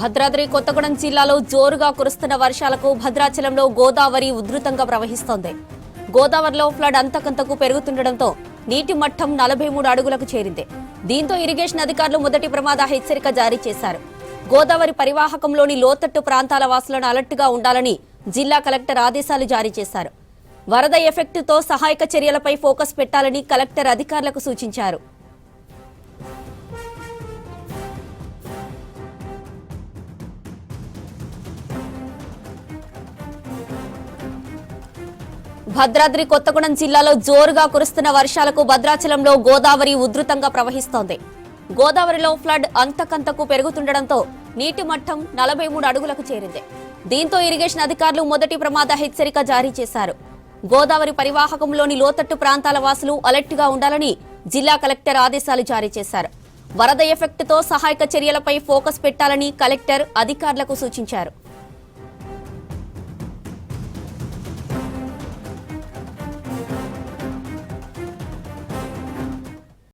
భద్రాద్రి కొత్తగూడెం జిల్లాలో జోరుగా కురుస్తున్న వర్షాలకు భద్రాచలంలో గోదావరి ఉధృతంగా ప్రవహిస్తోంది. గోదావరిలో ఫ్లడ్ అంతకంతకు పెరుగుతుండటంతో నీటి మట్టం 43 అడుగులకు చేరింది. దీంతో ఇరిగేషన్ అధికారులు మొదటి ప్రమాద హెచ్చరిక జారీ చేశారు. గోదావరి పరివాహకంలోని లోతట్టు ప్రాంతాల వాసులను అలర్ట్గా ఉండాలని జిల్లా కలెక్టర్ ఆదేశాలు జారీ చేశారు. వరద ఎఫెక్టుతో సహాయక చర్యలపై ఫోకస్ పెట్టాలని కలెక్టర్ అధికారులకు సూచించారు. భద్రాద్రి కొత్తగూడెం జిల్లాలో జోరుగా కురుస్తున్న వర్షాలకు భద్రాచలంలో గోదావరి ఉధృతంగా ప్రవహిస్తోంది. గోదావరిలో ఫ్లడ్ అంతకంతకు పెరుగుతుండటంతో నీటి మట్టం 43 అడుగులకు చేరింది. దీంతో ఇరిగేషన్ అధికారులు మొదటి ప్రమాద హెచ్చరిక జారీ చేశారు. గోదావరి పరివాహకంలోని లోతట్టు ప్రాంతాల వాసులు అలర్ట్గా ఉండాలని జిల్లా కలెక్టర్ ఆదేశాలు జారీ చేశారు. వరద ఎఫెక్టుతో సహాయక చర్యలపై ఫోకస్ పెట్టాలని కలెక్టర్ అధికారులకు సూచించారు.